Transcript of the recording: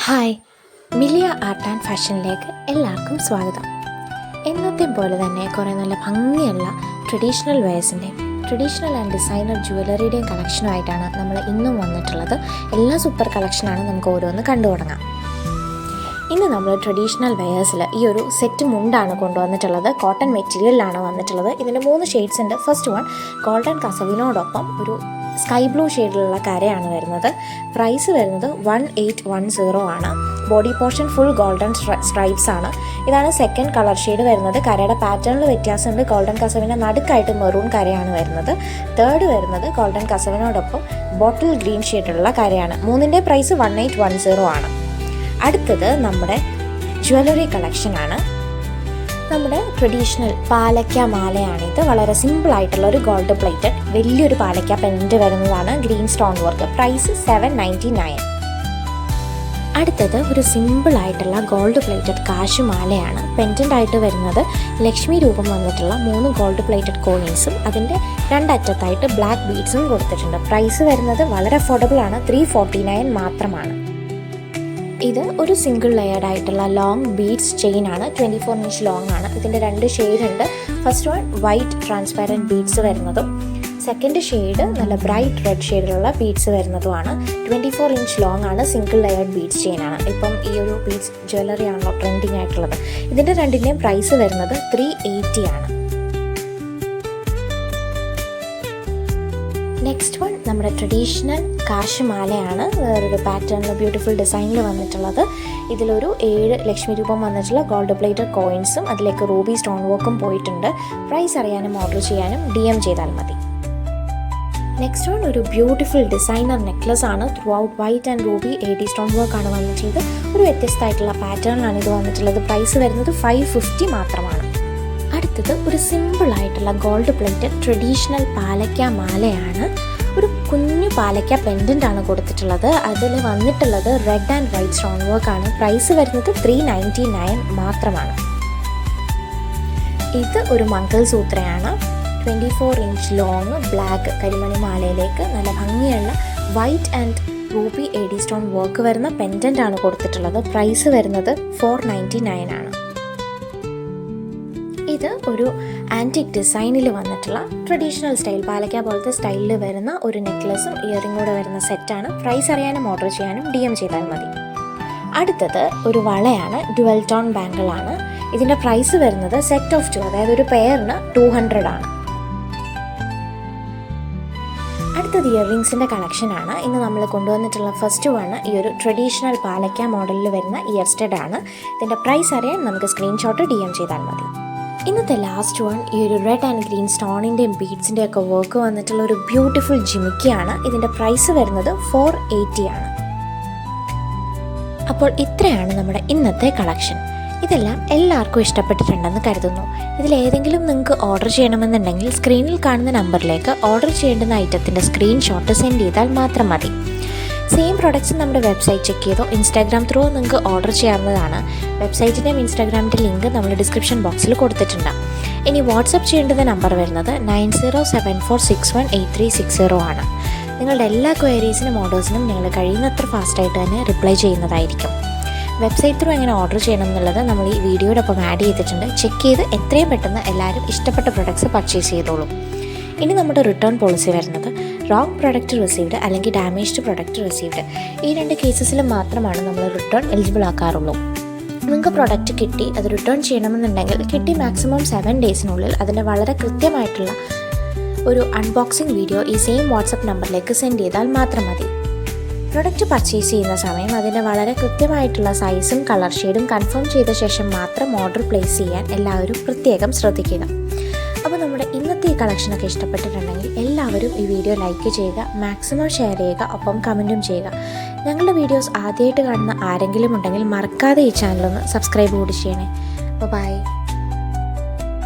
Hi, Millia art and ഫാഷനിലേക്ക് എല്ലാവർക്കും സ്വാഗതം. എന്നത്തെ പോലെ തന്നെ കുറേ നല്ല ഭംഗിയുള്ള ട്രഡീഷണൽ ആൻഡ് ഡിസൈനർ ജുവലറിയുടെയും കളക്ഷനുമായിട്ടാണ് നമ്മൾ ഇന്നും വന്നിട്ടുള്ളത്. എല്ലാം സൂപ്പർ കളക്ഷനാണ്, നമുക്ക് ഓരോന്ന് കണ്ടു തുടങ്ങാം. ഇന്ന് നമ്മൾ ട്രഡീഷണൽ വെയേഴ്സിൽ ഈ ഒരു സെറ്റ് മുണ്ടാണ് കൊണ്ടുവന്നിട്ടുള്ളത്. കോട്ടൺ മെറ്റീരിയലിലാണ് വന്നിട്ടുള്ളത്. ഇതിൻ്റെ 3 ഷെയ്ഡ്സ് ഉണ്ട്. ഫസ്റ്റ് വൺ ഗോൾഡൻ കസവിനോടൊപ്പം ഒരു സ്കൈ ബ്ലൂ ഷെയ്ഡിലുള്ള കരയാണ് വരുന്നത്. പ്രൈസ് വരുന്നത് 1810 ആണ്. Body portion full golden stripes ആണ്. ഇതാണ് സെക്കൻഡ് കളർ ഷെയ്ഡ് വരുന്നത്. കരയുടെ പാറ്റേണിൽ വ്യത്യാസമുണ്ട്. ഗോൾഡൻ കസവിൻ്റെ നടുക്കായിട്ട് മെറൂൺ കരയാണ് വരുന്നത്. തേർഡ് വരുന്നത് ഗോൾഡൻ കസവിനോടൊപ്പം ബോട്ടിൽ ഗ്രീൻ ഷെയ്ഡിലുള്ള കരയാണ്. 3ൻ്റെ പ്രൈസ് 1810 ആണ്. അടുത്തത് നമ്മുടെ ജ്വല്ലറി കളക്ഷനാണ്. നമ്മുടെ ട്രഡീഷണൽ പാലക്ക മാലയാണിത്. വളരെ സിമ്പിളായിട്ടുള്ള ഒരു ഗോൾഡ് പ്ലേറ്റഡ് വലിയൊരു പാലക്ക പെൻഡൻറ്റ് വരുന്നതാണ്. Green stone work. പ്രൈസ് 799. അടുത്തത് ഒരു സിമ്പിളായിട്ടുള്ള ഗോൾഡ് പ്ലേറ്റഡ് കാശുമാലയാണ്. പെൻഡൻ്റ് ആയിട്ട് വരുന്നത് ലക്ഷ്മി രൂപം വന്നിട്ടുള്ള 3 ഗോൾഡ് പ്ലേറ്റഡ് കോയിൻസും അതിൻ്റെ രണ്ടറ്റത്തായിട്ട് ബ്ലാക്ക് ബീഡ്സും കൊടുത്തിട്ടുണ്ട്. പ്രൈസ് വരുന്നത് വളരെ അഫോർഡബിൾ ആണ്. 349 മാത്രമാണ്. ഇത് ഒരു സിംഗിൾ ലെയർഡ് ആയിട്ടുള്ള ലോങ് ബീഡ്സ് ചെയിൻ ആണ്. 24 ഇഞ്ച് ലോങ് ആണ്. ഇതിൻ്റെ 2 ഷെയ്ഡ് ഉണ്ട്. First one white transparent beads വരുന്നതും സെക്കൻഡ് ഷെയ്ഡ് നല്ല ബ്രൈറ്റ് റെഡ് ഷെയ്ഡിലുള്ള ബീഡ്സ് വരുന്നതുമാണ്. 24 ഇഞ്ച് ലോങ് ആണ്. സിംഗിൾ ലെയർഡ് ബീഡ്സ് ചെയിൻ ആണ്. ഇപ്പം ഈ ഒരു ബീഡ്സ് ജ്വല്ലറി ആണല്ലോ ട്രെൻഡിങ് ആയിട്ടുള്ളത്. ഇതിൻ്റെ രണ്ടിൻ്റെയും പ്രൈസ് വരുന്നത് 380 ആണ്. നെക്സ്റ്റ് വൺ നമ്മുടെ ട്രഡീഷണൽ കാശുമാലയാണ്. വേറൊരു പാറ്റേണിൽ ബ്യൂട്ടിഫുൾ ഡിസൈനിൽ വന്നിട്ടുള്ളത്. ഇതിലൊരു 7 ലക്ഷ്മി രൂപം വന്നിട്ടുള്ള ഗോൾഡ് പ്ലേറ്റഡ് കോയിൻസും അതിലേക്ക് റൂബി സ്റ്റോൺ വർക്കും പോയിട്ടുണ്ട്. പ്രൈസ് അറിയാനും ഓർഡർ ചെയ്യാനും DM ചെയ്താൽ മതി. നെക്സ്റ്റ് വൺ ഒരു ബ്യൂട്ടിഫുൾ ഡിസൈനർ നെക്ലസ് ആണ്. Through out white and Ruby AD stone വർക്കാണ് വന്നിട്ടുള്ളത്. ഒരു വ്യത്യസ്തമായിട്ടുള്ള പാറ്റേണിലാണ് ഇത് വന്നിട്ടുള്ളത്. പ്രൈസ് വരുന്നത് 550 മാത്രമാണ്. അടുത്തത് ഒരു സിമ്പിളായിട്ടുള്ള ഗോൾഡ് പ്ലേറ്റഡ് ട്രഡീഷണൽ പാലക്ക മാലയാണ്. ഒരു കുഞ്ഞു പാലക്ക പെൻഡൻ്റ് ആണ് കൊടുത്തിട്ടുള്ളത്. അതിൽ വന്നിട്ടുള്ളത് റെഡ് ആൻഡ് വൈറ്റ് സ്റ്റോൺ വർക്കാണ്. പ്രൈസ് വരുന്നത് 399 മാത്രമാണ്. ഇത് ഒരു മംഗൾസൂത്രയാണ്. 24 ഇഞ്ച് ലോങ് ബ്ലാക്ക് കരിമണി മാലയിലേക്ക് നല്ല ഭംഗിയുള്ള white and Ruby AD stone work വരുന്ന പെൻഡൻ്റ് ആണ് കൊടുത്തിട്ടുള്ളത്. പ്രൈസ് വരുന്നത് 499 ആണ്. ഇത് ഒരു ആൻറ്റിക് ഡിസൈനിൽ വന്നിട്ടുള്ള ട്രഡീഷണൽ സ്റ്റൈൽ പാലക്ക പോലത്തെ സ്റ്റൈലിൽ വരുന്ന ഒരു നെക്ലസും ഇയറിംഗ് കൂടെ വരുന്ന സെറ്റാണ്. പ്രൈസ് അറിയാനും ഓർഡർ ചെയ്യാനും DM ചെയ്താൽ മതി. അടുത്തത് ഒരു വളയാണ്. Dual tone ബാങ്കിളാണ്. ഇതിൻ്റെ പ്രൈസ് വരുന്നത് സെറ്റ് ഓഫ് 2, അതായത് ഒരു പെയറിന് 200 ആണ്. അടുത്തത് ഇയറിങ്സിൻ്റെ കളക്ഷനാണ്. ഇന്ന് നമ്മൾ കൊണ്ടുവന്നിട്ടുള്ള ഫസ്റ്റ് വൺ ഈ ഒരു ട്രഡീഷണൽ പാലക്ക മോഡലിൽ വരുന്ന ഇയർ സ്റ്റഡ് ആണ്. ഇതിൻ്റെ പ്രൈസ് അറിയാൻ നമുക്ക് സ്ക്രീൻഷോട്ട് DM ചെയ്താൽ മതി. ഇന്നത്തെ ലാസ്റ്റ് വൺ ഈ ഒരു റെഡ് ആൻഡ് ഗ്രീൻ സ്റ്റോണിൻ്റെയും ബീഡ്സിൻ്റെയും ഒക്കെ വർക്ക് വന്നിട്ടുള്ള ഒരു ബ്യൂട്ടിഫുൾ ജിമിക്കിയാണ്. ഇതിൻ്റെ പ്രൈസ് വരുന്നത് 480 ആണ്. അപ്പോൾ ഇത്രയാണ് നമ്മുടെ ഇന്നത്തെ കളക്ഷൻ. ഇതെല്ലാം എല്ലാവർക്കും ഇഷ്ടപ്പെട്ടിട്ടുണ്ടെന്ന് കരുതുന്നു. ഇതിലേതെങ്കിലും നിങ്ങൾക്ക് ഓർഡർ ചെയ്യണമെന്നുണ്ടെങ്കിൽ സ്ക്രീനിൽ കാണുന്ന നമ്പറിലേക്ക് ഓർഡർ ചെയ്യേണ്ടുന്ന ഐറ്റത്തിൻ്റെ സ്ക്രീൻഷോട്ട് സെൻഡ് ചെയ്താൽ മാത്രം മതി. സെയിം പ്രൊഡക്ട്സ് നമ്മുടെ വെബ്സൈറ്റ് ചെക്ക് ചെയ്തോ ഇൻസ്റ്റാഗ്രാം ത്രൂ നിങ്ങൾക്ക് ഓർഡർ ചെയ്യാവുന്നതാണ്. വെബ്സൈറ്റിൻ്റെയും ഇൻസ്റ്റാഗ്രാമിൻ്റെ ലിങ്ക് നമ്മൾ ഡിസ്ക്രിപ്ഷൻ ബോക്സിൽ കൊടുത്തിട്ടുണ്ട്. ഇനി വാട്സപ്പ് ചെയ്യേണ്ടുന്ന നമ്പർ വരുന്നത് 9074618360 ആണ്. നിങ്ങളുടെ എല്ലാ ക്വയറീസിനും ഓർഡേഴ്സിനും നിങ്ങൾ കഴിയുന്നത്ര ഫാസ്റ്റായിട്ട് തന്നെ റിപ്ലൈ ചെയ്യുന്നതായിരിക്കും. വെബ്സൈറ്റ് ത്രൂ എങ്ങനെ ഓർഡർ ചെയ്യണം എന്നുള്ളത് നമ്മൾ ഈ വീഡിയോടൊപ്പം ആഡ് ചെയ്തിട്ടുണ്ട്. ചെക്ക് ചെയ്ത് എത്രയും പെട്ടെന്ന് എല്ലാവരും ഇഷ്ടപ്പെട്ട പ്രൊഡക്ട്സ് പർച്ചേസ് ചെയ്തോളൂ. ഇനി നമ്മുടെ റിട്ടേൺ പോളിസി വരുന്നത് റോങ് പ്രൊഡക്റ്റ് റിസീവ്ഡ് അല്ലെങ്കിൽ ഡാമേജ്ഡ് പ്രൊഡക്റ്റ് റിസീവ്ഡ്, ഈ 2 കേസസിൽ മാത്രമാണ് നമ്മൾ റിട്ടേൺ എലിജിബിൾ ആക്കാറുള്ളൂ. നിങ്ങൾക്ക് പ്രൊഡക്റ്റ് കിട്ടി അത് റിട്ടേൺ ചെയ്യണമെന്നുണ്ടെങ്കിൽ കിട്ടി മാക്സിമം 7 ഡേയ്സിനുള്ളിൽ അതിൻ്റെ വളരെ കൃത്യമായിട്ടുള്ള ഒരു അൺബോക്സിംഗ് വീഡിയോ ഈ സെയിം വാട്സപ്പ് നമ്പറിലേക്ക് സെൻഡ് ചെയ്താൽ മാത്രം മതി. പ്രൊഡക്റ്റ് പർച്ചേസ് ചെയ്യുന്ന സമയം അതിൻ്റെ വളരെ കൃത്യമായിട്ടുള്ള സൈസും കളർ ഷെയ്ഡും കൺഫേം ചെയ്ത ശേഷം മാത്രം ഓർഡർ പ്ലേസ് ചെയ്യാൻ എല്ലാവരും പ്രത്യേകം ശ്രദ്ധിക്കുക. അപ്പോൾ നമ്മുടെ ഇന്നത്തെ ഈ കളക്ഷനൊക്കെ ഇഷ്ടപ്പെട്ടിട്ടുണ്ടെങ്കിൽ എല്ലാവരും ഈ വീഡിയോ ലൈക്ക് ചെയ്യുക, മാക്സിമം ഷെയർ ചെയ്യുക, ഒപ്പം കമൻറ്റും ചെയ്യുക. ഞങ്ങളുടെ വീഡിയോസ് ആദ്യമായിട്ട് കാണുന്ന ആരെങ്കിലും ഉണ്ടെങ്കിൽ മറക്കാതെ ഈ ചാനലൊന്ന് സബ്സ്ക്രൈബ് കൂടി ചെയ്യണേ. ബൈ.